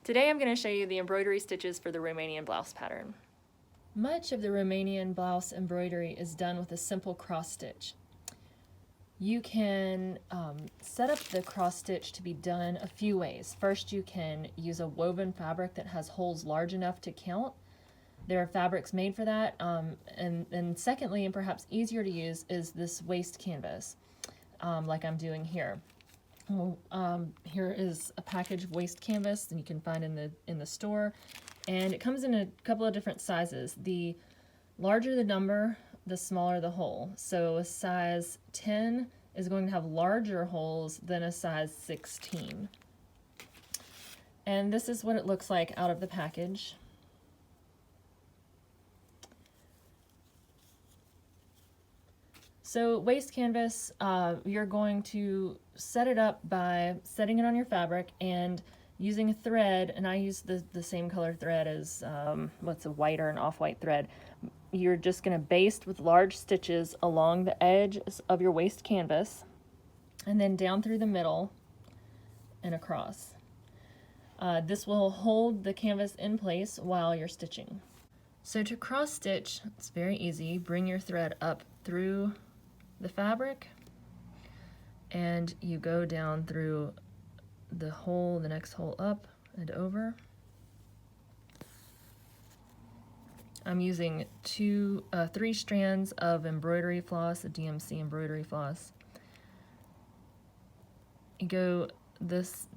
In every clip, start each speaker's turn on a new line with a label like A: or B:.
A: Today I'm going to show you the embroidery stitches for the Romanian blouse pattern. Much of the Romanian blouse embroidery is done with a simple cross stitch. You can set up the cross stitch to be done a few ways. First, you can use a woven fabric that has holes large enough to count. There are fabrics made for that. And secondly, and perhaps easier to use, is this waste canvas, like I'm doing here. Here is a package of waste canvas that you can find in the store, and it comes in a couple of different sizes. The larger the number, the smaller the hole. So a size 10 is going to have larger holes than a size 16. And this is what it looks like out of the package. So waste canvas, you're going to set it up by setting it on your fabric and using a thread, and I use the same color thread as what's a white or an off-white thread. You're just going to baste with large stitches along the edge of your waste canvas and then down through the middle and across. This will hold the canvas in place while you're stitching. So to cross stitch, it's very easy. Bring your thread up through the fabric and you go down through the hole, the next hole up and over. I'm using three strands of embroidery floss, a DMC embroidery floss. You go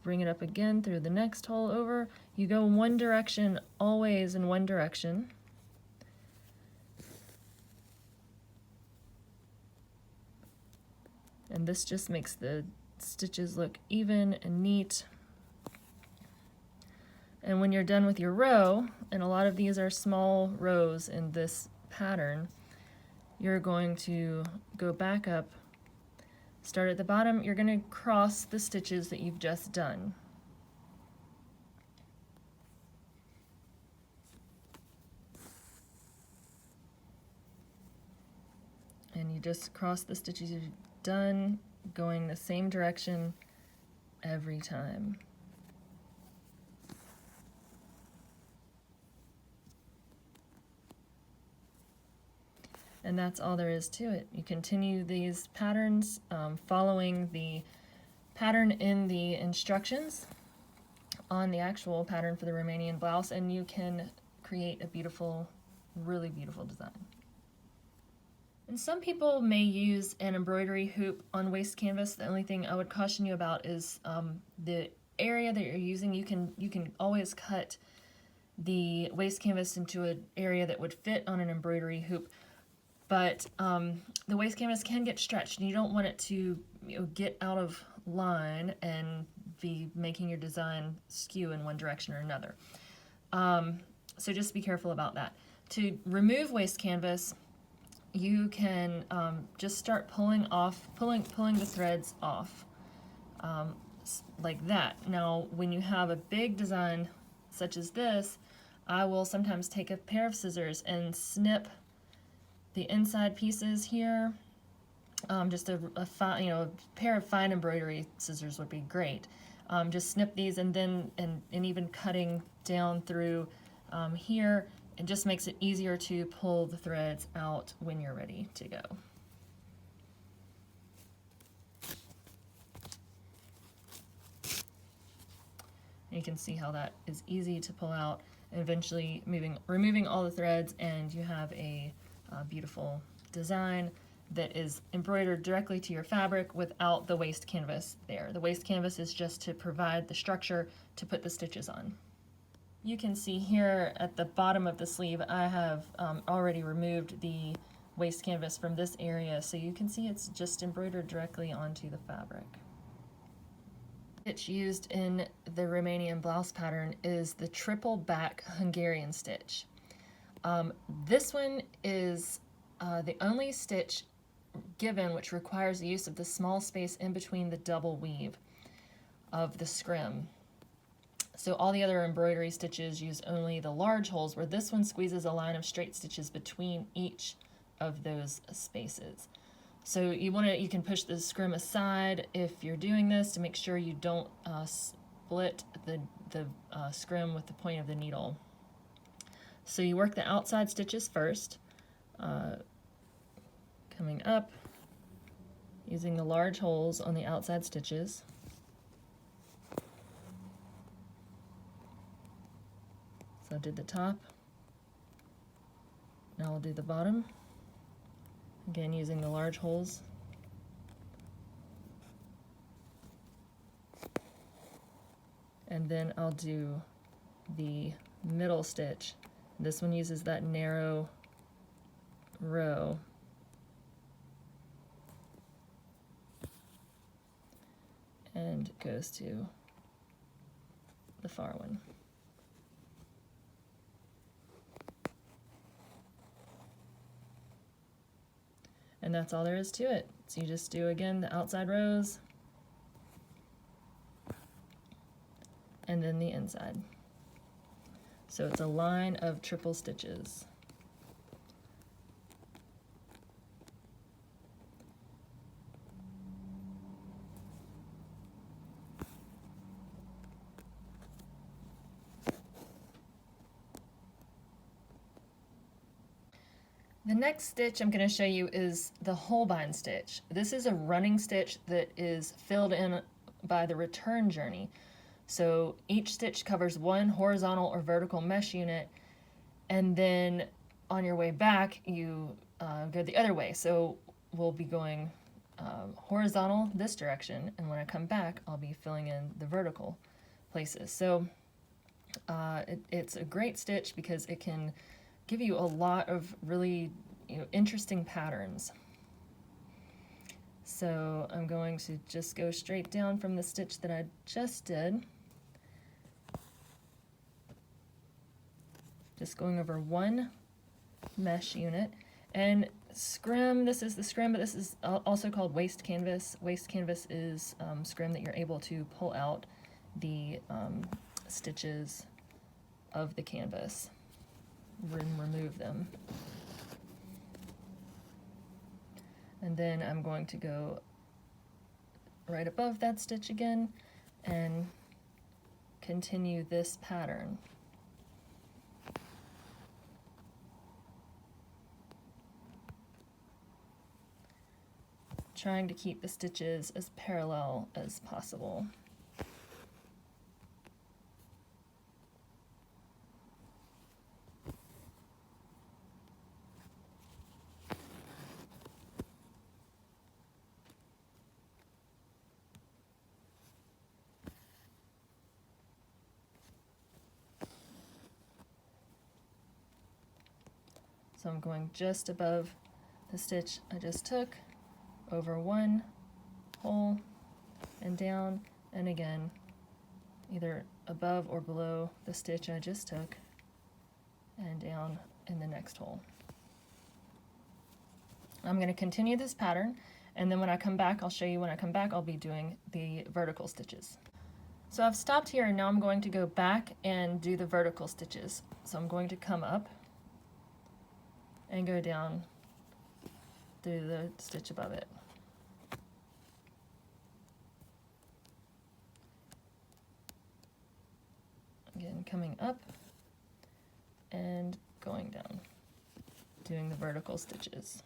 A: bring it up again through the next hole over. You go in one direction, always in one direction. And this just makes the stitches look even and neat. And when you're done with your row, and a lot of these are small rows in this pattern, you're going to go back up, start at the bottom, you're going to cross the stitches that you've just done. And you just cross the stitches you've done, going the same direction every time. And that's all there is to it. You continue these patterns following the pattern in the instructions on the actual pattern for the Romanian blouse, and you can create a beautiful, really beautiful design. And some people may use an embroidery hoop on waste canvas. The only thing I would caution you about is the area that you're using. You can always cut the waste canvas into an area that would fit on an embroidery hoop, but the waste canvas can get stretched, and you don't want it to get out of line and be making your design skew in one direction or another. So just be careful about that. To remove waste canvas, you can just start pulling the threads off like that. Now, when you have a big design such as this, I will sometimes take a pair of scissors and snip the inside pieces here. Just a pair of fine embroidery scissors would be great. Just snip these, and then and even cutting down through here, it just makes it easier to pull the threads out when you're ready to go. You can see how that is easy to pull out, and eventually removing all the threads, and you have a beautiful design that is embroidered directly to your fabric without the waste canvas there. The waste canvas is just to provide the structure to put the stitches on. You can see here at the bottom of the sleeve, I have already removed the waste canvas from this area, so you can see it's just embroidered directly onto the fabric. Stitch used in the Romanian blouse pattern is the triple back Hungarian stitch. This one is the only stitch given which requires the use of the small space in between the double weave of the scrim. So all the other embroidery stitches use only the large holes, where this one squeezes a line of straight stitches between each of those spaces. So you can push the scrim aside if you're doing this to make sure you don't split the scrim with the point of the needle. So you work the outside stitches first, coming up, using the large holes on the outside stitches. So I did the top. Now I'll do the bottom. Again, using the large holes. And then I'll do the middle stitch. This one uses that narrow row. And goes to the far one. And that's all there is to it. So you just do, again, the outside rows, and then the inside. So it's a line of triple stitches. The next stitch I'm going to show you is the Holbein stitch. This is a running stitch that is filled in by the return journey. So each stitch covers one horizontal or vertical mesh unit, and then on your way back you go the other way. So we'll be going horizontal this direction, and when I come back I'll be filling in the vertical places. So it's a great stitch because it can give you a lot of really interesting patterns. So I'm going to just go straight down from the stitch that I just did. Just going over one mesh unit. And scrim, this is the scrim, but this is also called waste canvas. Waste canvas is scrim that you're able to pull out the stitches of the canvas and remove them. And then I'm going to go right above that stitch again and continue this pattern. Trying to keep the stitches as parallel as possible. So I'm going just above the stitch I just took, over one hole and down, and again either above or below the stitch I just took, and down in the next hole. I'm going to continue this pattern, and then when I come back, I'll show you when I come back I'll be doing the vertical stitches. So I've stopped here, and now I'm going to go back and do the vertical stitches. So I'm going to come up and go down through the stitch above it. Again, coming up and going down, doing the vertical stitches.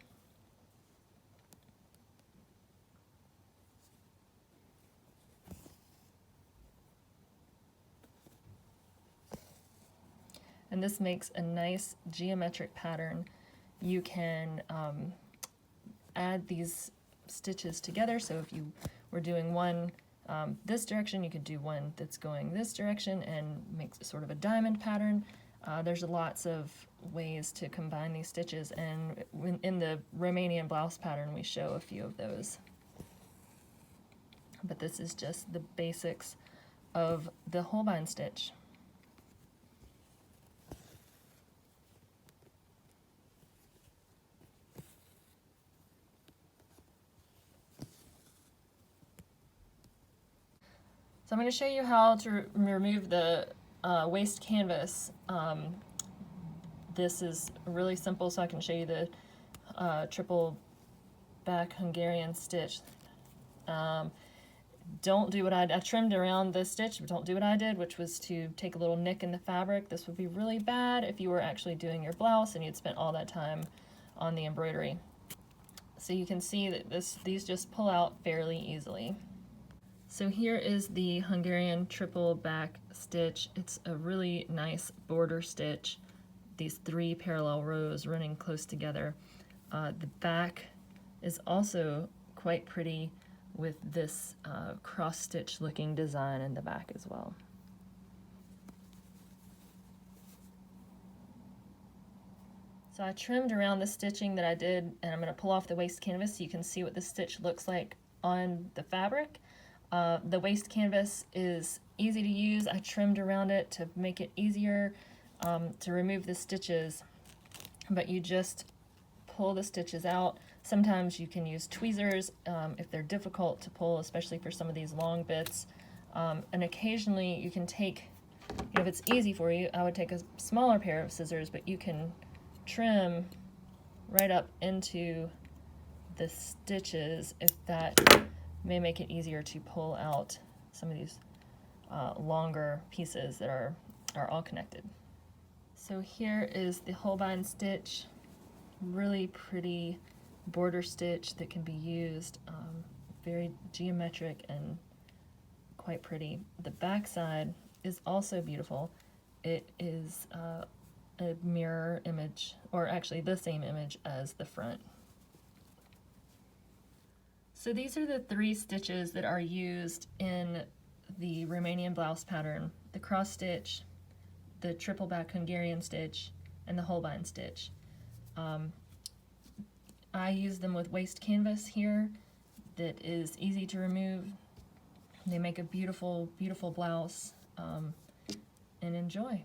A: And this makes a nice geometric pattern. You can add these stitches together, so if you were doing one this direction, you could do one that's going this direction and makes sort of a diamond pattern. There's lots of ways to combine these stitches, and in the Romanian blouse pattern we show a few of those. But this is just the basics of the Holbein stitch. So I'm going to show you how to remove the waste canvas. This is really simple, so I can show you the triple back Hungarian stitch. don't do what I trimmed around the stitch, but don't do what I did, which was to take a little nick in the fabric. This would be really bad if you were actually doing your blouse and you'd spent all that time on the embroidery. So you can see that these just pull out fairly easily. So here is the Hungarian triple back stitch. It's a really nice border stitch. These 3 parallel rows running close together. The back is also quite pretty with this cross-stitch looking design in the back as well. So I trimmed around the stitching that I did, and I'm going to pull off the waist canvas so you can see what the stitch looks like on the fabric. The waist canvas is easy to use. I trimmed around it to make it easier to remove the stitches, but you just pull the stitches out. Sometimes you can use tweezers if they're difficult to pull, especially for some of these long bits. And occasionally you can take, if it's easy for you, I would take a smaller pair of scissors, but you can trim right up into the stitches if that may make it easier to pull out some of these longer pieces that are all connected. So here is the Holbein stitch, really pretty border stitch that can be used, very geometric and quite pretty. The back side is also beautiful. It is a mirror image, or actually the same image as the front. So these are the 3 stitches that are used in the Romanian blouse pattern: the cross stitch, the triple back Hungarian stitch, and the Holbein stitch. I use them with waist canvas here that is easy to remove. They make a beautiful, beautiful blouse, and enjoy.